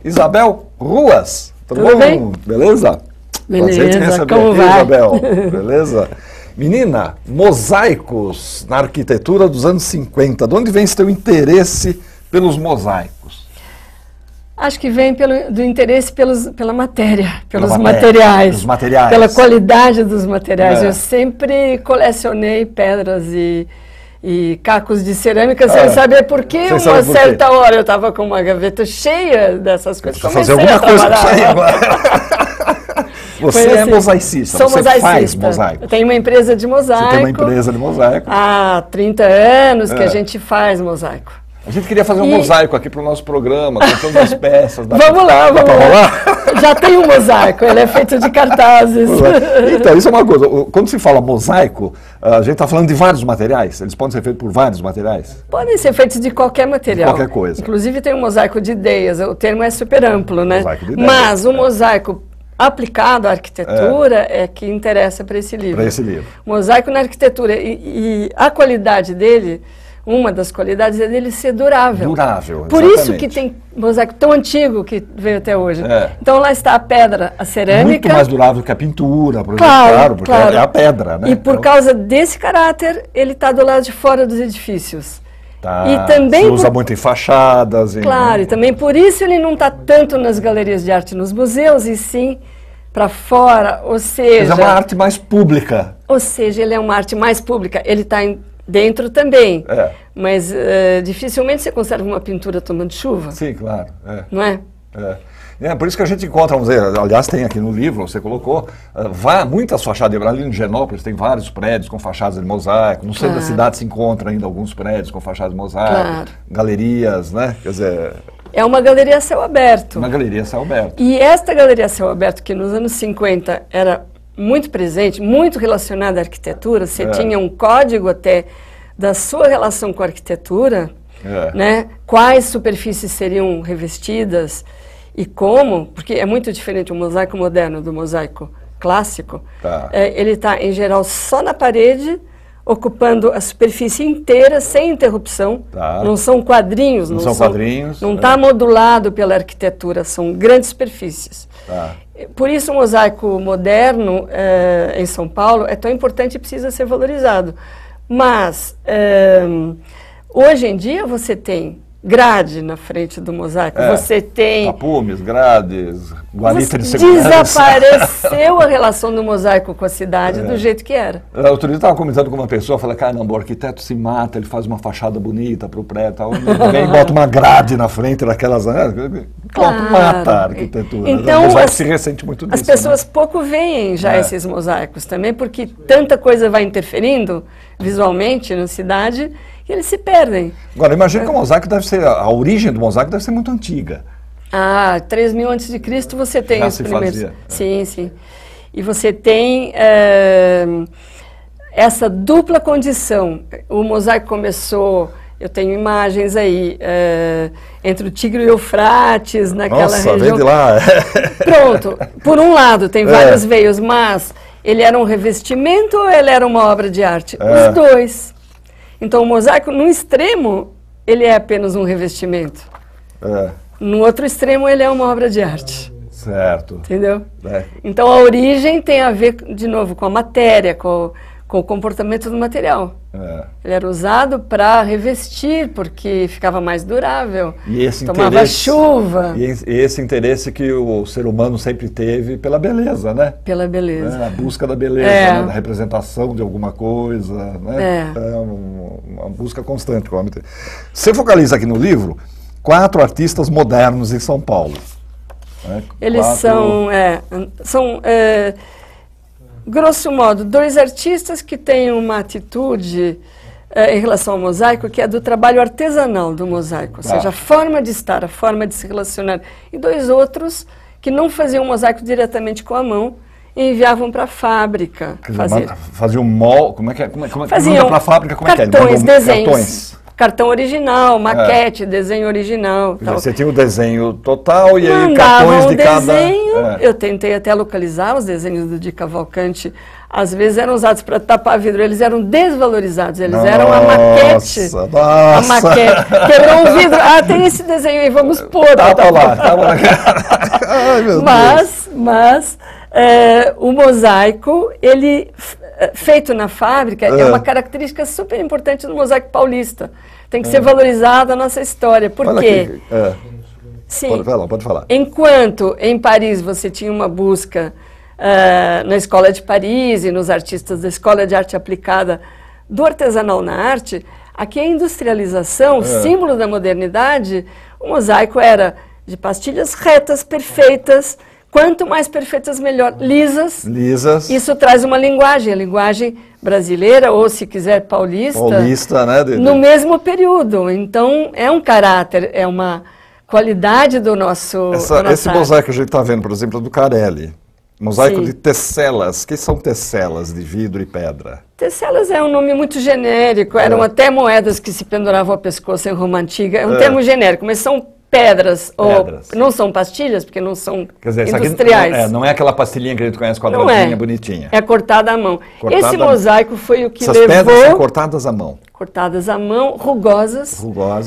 Isabel Ruas. Tudo bom? Bem? Beleza? Beleza, te receber como aqui, vai? Isabel. Beleza? Menina, mosaicos na arquitetura dos anos 50. De onde vem esse teu interesse pelos mosaicos? Acho que vem do interesse pela matéria, pelos materiais, pela qualidade dos materiais. É. Eu sempre colecionei pedras e cacos de cerâmica sem saber por quê. Uma certa hora eu estava com uma gaveta cheia dessas coisas. Fazer alguma coisa com isso aí agora. Você é mosaicista, sou você mosaicista. faz mosaico. Eu tenho uma empresa de mosaico. Você tem uma empresa de mosaico. Há 30 anos que a gente faz mosaico. A gente queria fazer um mosaico aqui para o nosso programa, com todas as peças. Vamos lá. Já tem um mosaico, ele é feito de cartazes. Então, isso é uma coisa. Quando se fala mosaico, a gente está falando de vários materiais? Eles podem ser feitos por vários materiais? Podem ser feitos de qualquer material. De qualquer coisa. Inclusive tem um mosaico de ideias, o termo é super amplo, né? Mosaico de ideias. Mas o mosaico aplicado à arquitetura é que interessa para esse livro. Para esse livro. Mosaico na arquitetura. E a qualidade dele, uma das qualidades é dele ser durável. Durável, Por isso que tem mosaico tão antigo que veio até hoje. Então lá está a pedra, a cerâmica. Muito mais durável que a pintura, por exemplo, porque claro. é a pedra, né? E por causa desse caráter, ele está do lado de fora dos edifícios. Tá. E também se usa muito em fachadas. Claro, e também por isso ele não está tanto nas galerias de arte nos museus, e sim para fora, ou seja... Mas é uma arte mais pública. Ou seja, ele é uma arte mais pública, ele está dentro também, mas dificilmente você conserva uma pintura tomando chuva. Sim, claro. Não é? É por isso que a gente encontra, vamos dizer, aliás tem aqui no livro, você colocou, muitas fachadas, ali em Genópolis tem vários prédios com fachadas de mosaico, no centro da cidade se encontra ainda alguns prédios com fachadas de mosaico, galerias, né? Quer dizer... É uma galeria a céu aberto. Uma galeria a céu aberto. E esta galeria a céu aberto, que nos anos 50 era muito presente, muito relacionada à arquitetura, você tinha um código até da sua relação com a arquitetura, né? Quais superfícies seriam revestidas e como, porque é muito diferente o mosaico moderno do mosaico clássico. Ele está, em geral, só na parede, ocupando a superfície inteira, sem interrupção. Não são quadrinhos. Não são quadrinhos. Não está modulado pela arquitetura, são grandes superfícies. Por isso o mosaico moderno em São Paulo é tão importante e precisa ser valorizado. Mas, hoje em dia, você tem grade na frente do mosaico, você tem... Tapumes, grades, guarita de segurança. Desapareceu a relação do mosaico com a cidade do jeito que era. Outro dia eu estava comentando com uma pessoa, falei, caramba, o arquiteto se mata, ele faz uma fachada bonita para o prédio, tal, vem e bota uma grade na frente daquelas... Mata a arquitetura. Então, o mosaico se ressente muito disso. As pessoas pouco veem já esses mosaicos também, porque tanta coisa vai interferindo visualmente na cidade, que eles se perdem. Agora, imagina que o mosaico deve ser, a origem do mosaico deve ser muito antiga. 3.000 a.C. você tem já os se primeiros. Fazia. Sim. E você tem essa dupla condição. O mosaico começou, eu tenho imagens aí, entre o Tigre e o Eufrates, naquela região. Vem de lá. Pronto, por um lado tem vários veios, mas ele era um revestimento ou ele era uma obra de arte? Os dois. Então, o mosaico, no extremo, ele é apenas um revestimento. No outro extremo, ele é uma obra de arte. Certo. Entendeu? Então, a origem tem a ver, de novo, com a matéria, com o comportamento do material. Ele era usado para revestir, porque ficava mais durável, tomava chuva. E esse interesse que o ser humano sempre teve pela beleza, né? Pela beleza. A busca da beleza, né? Da representação de alguma coisa, né? Uma busca constante. Você focaliza aqui no livro 4 artistas modernos em São Paulo. Eles são grosso modo, 2 artistas que têm uma atitude em relação ao mosaico, que é do trabalho artesanal do mosaico, ou seja, a forma de estar, a forma de se relacionar. E 2 outros que não faziam mosaico diretamente com a mão e enviavam para a fábrica. Faziam molde, como é que é? Faziam para a fábrica, como cartões, é que é? Desenhos. Cartão original, maquete, desenho original. Tal. Você tinha o desenho total e aí cartões de cada... Eu tentei até localizar os desenhos do Di Cavalcanti às vezes eram usados para tapar vidro, eles eram desvalorizados, eles eram a maquete. A maquete. Quebrou um vidro, tem esse desenho aí, vamos pôr. Tapa lá. Ai, meu Deus. Mas o mosaico, ele, feito na fábrica, é uma característica super importante do mosaico paulista. Tem que ser valorizada a nossa história. Por quê? Sim. Pode falar. Enquanto em Paris você tinha uma busca na Escola de Paris e nos artistas da Escola de Arte Aplicada do artesanal na arte, aqui a industrialização, símbolo da modernidade, o mosaico era de pastilhas retas, perfeitas, quanto mais perfeitas melhor, lisas. Isso traz uma linguagem, a linguagem brasileira, ou se quiser paulista, né, no mesmo período. Então é um caráter, é uma qualidade do nosso... Esse mosaico que a gente está vendo, por exemplo, do Carelli. Mosaico de tesselas. O que são tesselas de vidro e pedra? Tesselas é um nome muito genérico. Eram até moedas que se penduravam ao pescoço em Roma Antiga. É um termo genérico, mas são pedras. Ou não são pastilhas, porque não são industriais. Aqui não é aquela pastilhinha que a gente conhece, quadradinha, bonitinha. É cortada à mão. Esse mosaico foi o que levou... Essas pedras são cortadas à mão. Cortadas à mão, rugosas,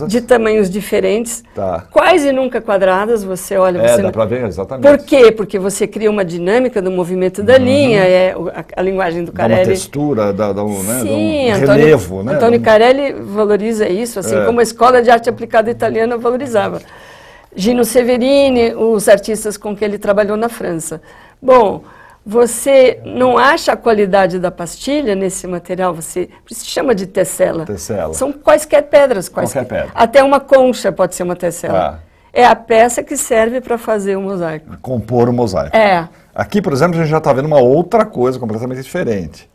de tamanhos diferentes, quase nunca quadradas, você olha... dá para ver, exatamente. Por quê? Porque você cria uma dinâmica do movimento da linha, a linguagem do Carelli... Dá uma textura, dá um relevo, né? Antônio Carelli valoriza isso, assim como a Escola de Arte Aplicada Italiana valorizava. Gino Severini, os artistas com que ele trabalhou na França. Bom... Você não acha a qualidade da pastilha nesse material, por isso se chama de tessela. São quaisquer pedras. Qualquer pedra. Até uma concha pode ser uma tessela. É a peça que serve para fazer o mosaico. Compor o mosaico. Aqui, por exemplo, a gente já está vendo uma outra coisa completamente diferente.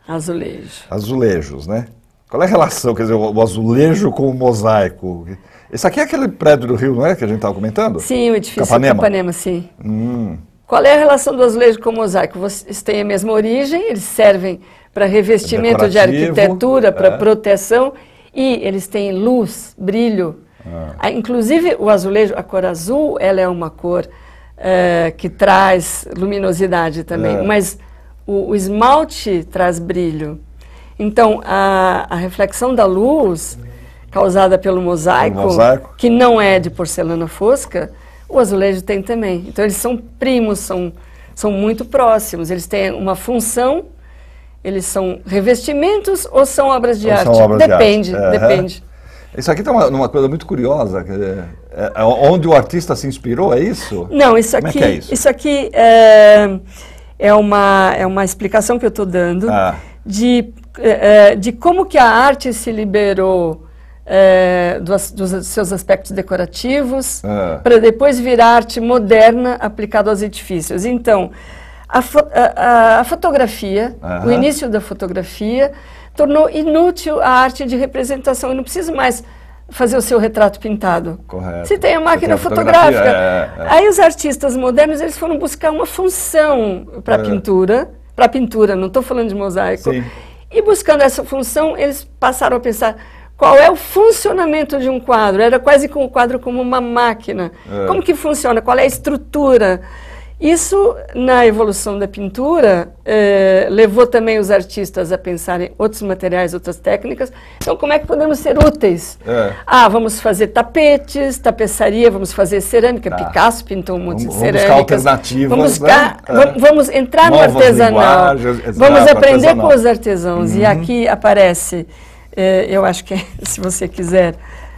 Azulejo. Azulejos, né? Qual é a relação, quer dizer, o azulejo com o mosaico? Esse aqui é aquele prédio do Rio, não é, que a gente estava comentando? Sim, o edifício Capanema, sim. Qual é a relação do azulejo com o mosaico? Vocês têm a mesma origem, eles servem para revestimento de arquitetura, para proteção, e eles têm luz, brilho. Inclusive, o azulejo, a cor azul, ela é uma cor que traz luminosidade também, mas o esmalte traz brilho. Então, a reflexão da luz causada pelo mosaico, que não é de porcelana fosca, o azulejo tem também. Então, eles são primos, são muito próximos. Eles têm uma função, eles são revestimentos ou são obras de arte? Depende. Isso aqui está uma coisa muito curiosa. Onde o artista se inspirou, é isso? Não, isso aqui, como é que é isso? Isso aqui é uma explicação que eu estou dando de como que a arte se liberou dos seus aspectos decorativos, para depois virar arte moderna aplicada aos edifícios. Então, a fotografia, o início da fotografia, tornou inútil a arte de representação. Eu não preciso mais fazer o seu retrato pintado. Correto. Se tem a máquina fotográfica. Aí os artistas modernos, eles foram buscar uma função para a pintura, não estou falando de mosaico. Sim. E buscando essa função, eles passaram a pensar... Qual é o funcionamento de um quadro? Era quase como um quadro como uma máquina. Como que funciona? Qual é a estrutura? Isso, na evolução da pintura, levou também os artistas a pensarem outros materiais, outras técnicas. Então, como é que podemos ser úteis? Vamos fazer tapetes, tapeçaria, vamos fazer cerâmica. Picasso pintou um monte de cerâmicas. Vamos buscar alternativas. Vamos entrar no artesanal. Vamos aprender com os artesãos. E aqui aparece... eu acho que, se você quiser,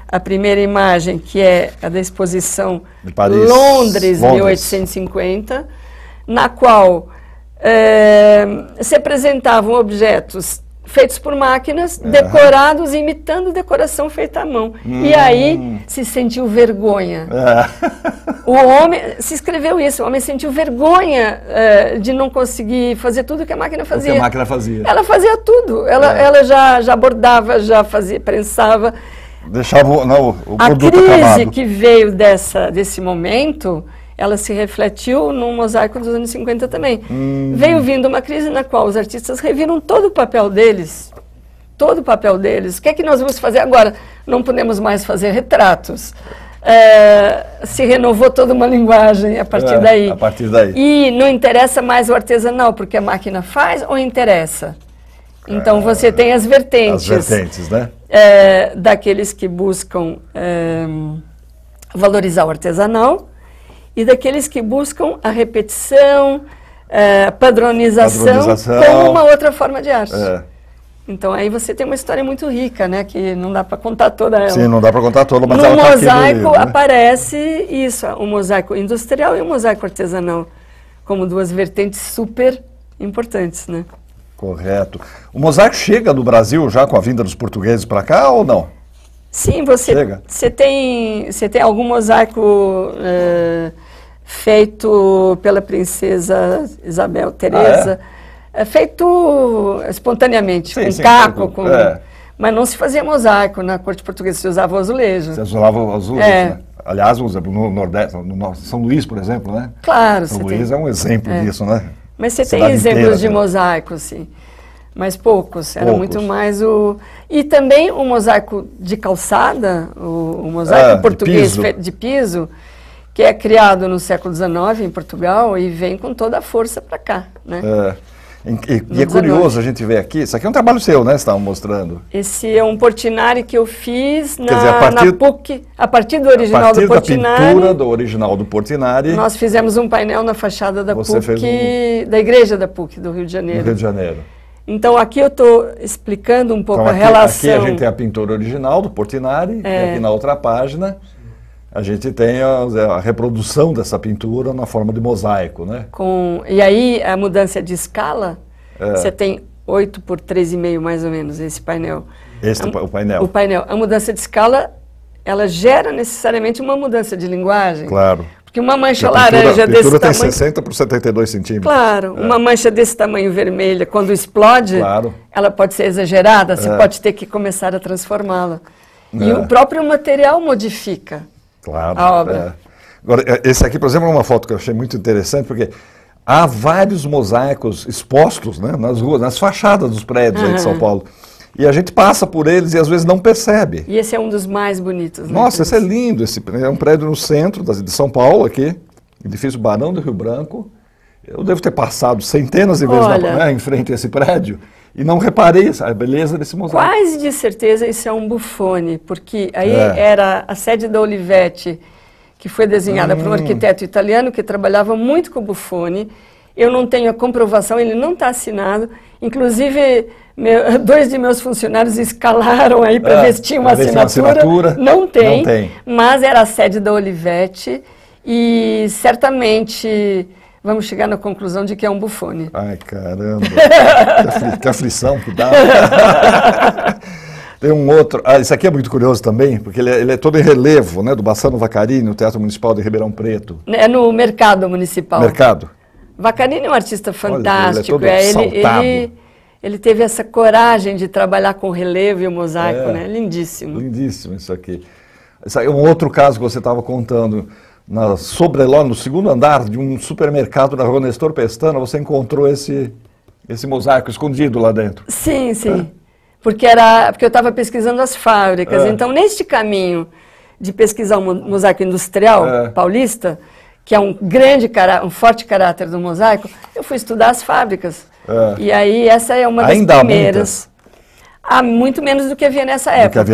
a primeira imagem, que é a da exposição de Paris, Londres, 1850, na qual se apresentavam objetos feitos por máquinas, decorados, imitando decoração feita à mão. E aí se sentiu vergonha. O homem, se escreveu isso, o homem sentiu vergonha de não conseguir fazer tudo que a máquina fazia. O que a máquina fazia. Ela fazia tudo, ela já bordava, já fazia, prensava. Deixava o produto acabado. A crise que veio desse momento... ela se refletiu no mosaico dos anos 50 também. Veio vindo uma crise na qual os artistas reviram todo o papel deles. Todo o papel deles. O que é que nós vamos fazer agora? Não podemos mais fazer retratos. se renovou toda uma linguagem a partir daí. A partir daí. E não interessa mais o artesanal, porque a máquina faz ou interessa? Então você tem as vertentes. As vertentes, né? Daqueles que buscam valorizar o artesanal e daqueles que buscam a repetição, padronização como uma outra forma de arte. Então aí você tem uma história muito rica, né? Que não dá para contar toda ela. Sim, não dá para contar toda, mas no ela tá aqui mosaico no livro, né? aparece isso, o mosaico industrial e o mosaico artesanal, como duas vertentes super importantes, né? Correto. O mosaico chega do Brasil já com a vinda dos portugueses para cá ou não? Sim, você tem algum mosaico feito pela princesa Isabel Teresa, feito espontaneamente, sim, com sim, caco, mas não se fazia mosaico na corte portuguesa, se usava o azulejo. Você usava o azulejo, né? Aliás, no Nordeste, no São Luís, por exemplo, né? Claro. São Luís é um exemplo disso, né? Mas você tem exemplos de mosaico, sim. Mas poucos, era muito mais o... E também o mosaico de calçada, o mosaico português de piso, que é criado no século XIX em Portugal e vem com toda a força para cá, né? E é curioso a gente ver aqui, isso aqui é um trabalho seu, né? Você estava mostrando. Esse é um Portinari que eu fiz na PUC, a partir do original do Portinari. A partir da pintura do original do Portinari. Nós fizemos um painel na fachada da PUC, da igreja da PUC do Rio de Janeiro. Do Rio de Janeiro. Então aqui eu estou explicando um pouco a relação. Aqui a gente tem a pintura original do Portinari, e aqui na outra página a gente tem a reprodução dessa pintura na forma de mosaico, né? E aí a mudança de escala, você tem 8 por 3,5 mais ou menos esse painel. O painel. O painel. A mudança de escala, ela gera necessariamente uma mudança de linguagem. Claro. Porque uma mancha laranja desse tamanho... tem 60 por 72 centímetros. Claro, uma mancha desse tamanho vermelha, quando explode, ela pode ser exagerada, você pode ter que começar a transformá-la. E o próprio material modifica a obra. Agora, esse aqui, por exemplo, é uma foto que eu achei muito interessante, porque há vários mosaicos expostos, né, nas ruas, nas fachadas dos prédios aí de São Paulo. E a gente passa por eles e às vezes não percebe. E esse é um dos mais bonitos, né? Nossa, esse é lindo. É um prédio no centro de São Paulo, aqui, edifício Barão do Rio Branco. Eu devo ter passado centenas de vezes em frente a esse prédio e não reparei a beleza desse mosaico. Quase de certeza isso é um Buffoni, porque aí era a sede da Olivetti, que foi desenhada por um arquiteto italiano que trabalhava muito com o Buffoni. Eu não tenho a comprovação, ele não está assinado. Inclusive, 2 de meus funcionários escalaram aí para ver se tinha uma assinatura. Não tem, mas era a sede da Olivetti e certamente vamos chegar na conclusão de que é um Buffoni. Ai, caramba, que aflição que dá. Tem um outro, esse aqui é muito curioso também, porque ele é todo em relevo, né, do Bassano Vaccarini, no Teatro Municipal de Ribeirão Preto. É no Mercado Municipal. Mercado. Vaccarini é um artista fantástico. Olha, ele é todo ele teve essa coragem de trabalhar com relevo e o mosaico, né? Lindíssimo. Lindíssimo isso aqui. Isso aí é um outro caso que você estava contando. Na Sobreló, no segundo andar de um supermercado na rua Nestor Pestana, você encontrou esse mosaico escondido lá dentro. Sim, sim. Porque eu estava pesquisando as fábricas. Então, neste caminho de pesquisar o mosaico industrial paulista, que é um forte caráter do mosaico, eu fui estudar as fábricas. E aí essa é uma das primeiras. Há muito menos do que havia nessa época.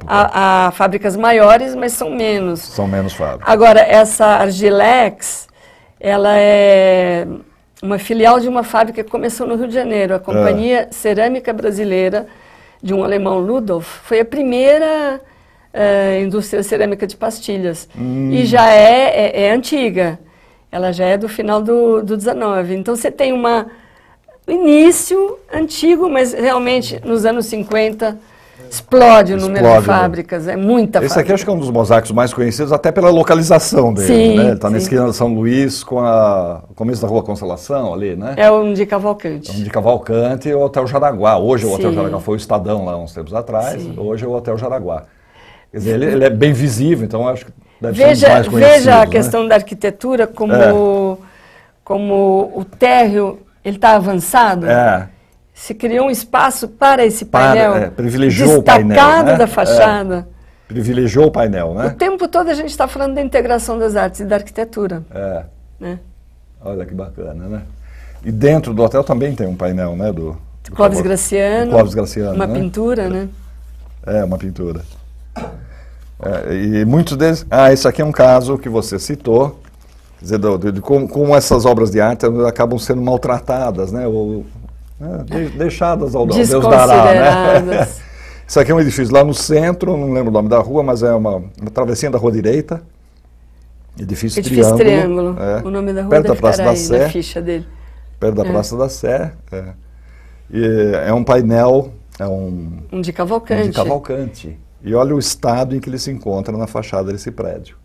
Há fábricas maiores, mas são menos. São menos fábricas. Agora, essa Argilex, ela é uma filial de uma fábrica que começou no Rio de Janeiro. A Companhia Cerâmica Brasileira, de um alemão, Ludolf, foi a primeira indústria cerâmica de pastilhas. E já é antiga. Ela já é do final do 19. Então, você tem início antigo, mas realmente nos anos 50 explode o número de fábricas, é muita fábrica. Esse aqui acho que é um dos mosaicos mais conhecidos, até pela localização dele, sim, né? Está na esquina de São Luís, com o começo da Rua Constelação ali, né? É um de Cavalcante. Um de Cavalcante e o Hotel Jaraguá. Hoje o Hotel Jaraguá foi o Estadão lá uns tempos atrás, hoje é o Hotel Jaraguá. Quer dizer, ele é bem visível, então acho que deve ser um dos mais conhecidos. Veja a questão da arquitetura, como o térreo ele está avançado. Se criou um espaço para esse painel privilegiou destacado o painel, né? da fachada. Privilegiou o painel, né? O tempo todo a gente está falando da integração das artes e da arquitetura. Né? Olha que bacana, né? E dentro do hotel também tem um painel, né? Do Clóvis Graciano. Clóvis Graciano, uma né? pintura, né? Uma pintura. E muitos deles... esse aqui é um caso que você citou, quer dizer, de como essas obras de arte acabam sendo maltratadas, né? Ou deixadas ao Deus dará, né? Isso aqui é um edifício lá no centro, não lembro o nome da rua, mas é uma travessinha da rua direita. Edifício Triângulo. O nome da rua perto da Praça da Sé, na ficha dele. Perto da Praça da Sé. E é um painel, um de Cavalcante. Um de Cavalcante. E olha o estado em que ele se encontra na fachada desse prédio.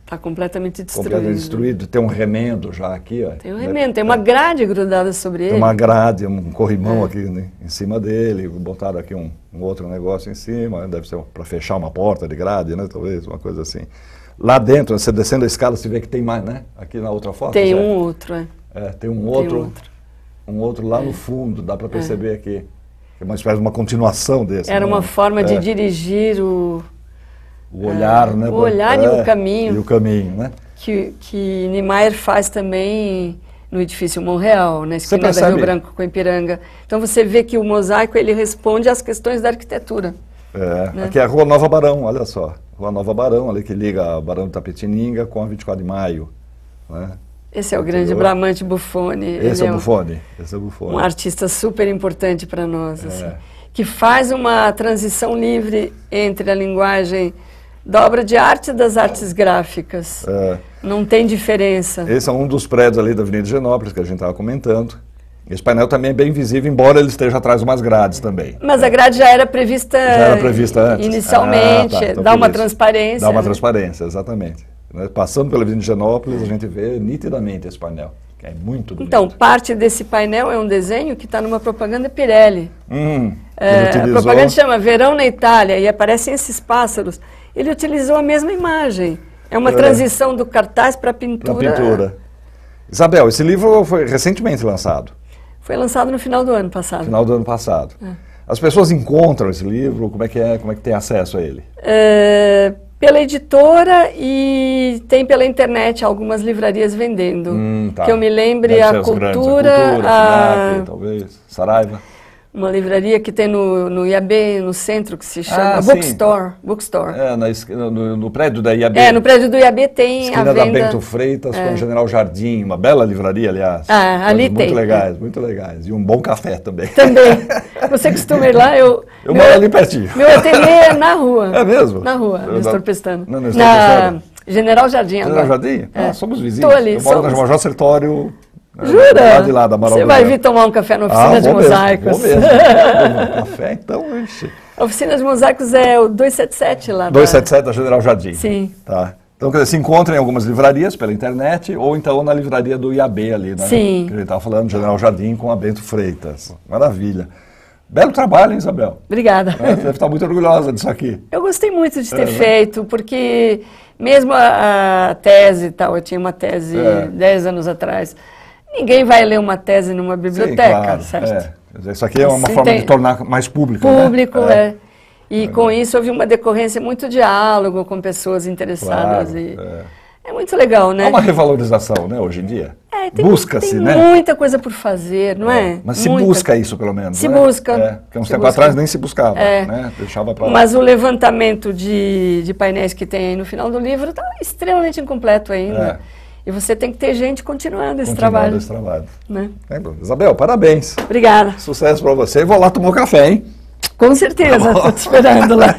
Está completamente destruído. Completamente destruído. Tem um remendo já aqui. Tem um remendo, tem uma grade grudada sobre ele. Tem uma grade, um corrimão aqui, né, em cima dele. Botaram aqui um outro negócio em cima. Deve ser para fechar uma porta de grade, né? Talvez, uma coisa assim. Lá dentro, você descendo a escada, você vê que tem mais, né? Aqui na outra foto. Tem um outro, tem um outro lá no fundo, dá para perceber aqui. É uma espécie de uma continuação desse. Era uma forma de dirigir o olhar, né? O olhar e o caminho. E o caminho, né? Que Niemeyer faz também no edifício Monreal, na esquina da Rio Branco com Ipiranga. Então você vê que o mosaico ele responde às questões da arquitetura. Né? Aqui é a Rua Nova Barão, olha só. Rua Nova Barão, ali que liga a Barão de Tapetininga com a 24 de Maio. Né? Esse é o grande Bramante Buffoni. Esse é o Buffoni. Um artista super importante para nós, assim, que faz uma transição livre entre a linguagem da obra de arte e das artes gráficas. Não tem diferença. Esse é um dos prédios ali da Avenida de Higienópolis que a gente estava comentando. Esse painel também é bem visível, embora ele esteja atrás de umas grades também. Mas a grade já era prevista antes? Inicialmente, então dá uma transparência. Dá uma transparência, exatamente. Passando pela Avenida de Higienópolis, a gente vê nitidamente esse painel, que é muito bonito. Então, parte desse painel é um desenho que está numa propaganda Pirelli. A propaganda chama Verão na Itália e aparecem esses pássaros. Ele utilizou a mesma imagem. É uma transição do cartaz para a pintura. Isabel, esse livro foi recentemente lançado. Foi lançado no final do ano passado. Final do ano passado. As pessoas encontram esse livro? Como é que tem acesso a ele? Pela editora e tem pela internet algumas livrarias vendendo. Que eu me lembre, a Cultura, FNAC, talvez, Saraiva. Uma livraria que tem no IAB, no centro, que se chama Bookstore. No prédio da IAB. No prédio do IAB tem a venda. Da Bento Freitas com o General Jardim, uma bela livraria, aliás. Ali tem. Muito legais. E um bom café também. Também. Você costuma ir lá? Eu moro ali pertinho. Meu ateliê é na rua. É mesmo? Na rua, Nestor Pestano. Na General Jardim agora. General Jardim? Somos vizinhos. Estou ali. Eu moro na Major Sertório. Jura? De lá, da Você vai vir tomar um café na oficina de mosaicos. Vou mesmo. Café, então, A oficina de mosaicos é o 277 lá. 277 da General Jardim. Sim. Tá. Então, quer dizer, se encontra em algumas livrarias pela internet ou então na livraria do IAB ali, né? Sim. Que a gente estava falando, General Jardim com a Bento Freitas. Maravilha. Belo trabalho, hein, Isabel? Obrigada. Você deve estar muito orgulhosa disso aqui. Eu gostei muito de ter feito, porque mesmo a tese e tal, eu tinha uma tese 10 anos atrás. Ninguém vai ler uma tese numa biblioteca, claro, certo? Isso aqui é uma forma de tornar mais público, Público, né? E com isso houve uma decorrência muito diálogo com pessoas interessadas. É muito legal, né? É uma revalorização, né, hoje em dia. Busca-se, né? Tem muita coisa por fazer, não é? Mas se busca isso, pelo menos, Se né? busca. Porque uns tempos atrás nem se buscava, né? Deixava para lá. Mas o levantamento de painéis que tem aí no final do livro está extremamente incompleto ainda. E você tem que ter gente continuando esse trabalho. Né? Isabel, parabéns. Obrigada. Sucesso para você. E vou lá tomar um café, hein? Com certeza, estou te esperando lá.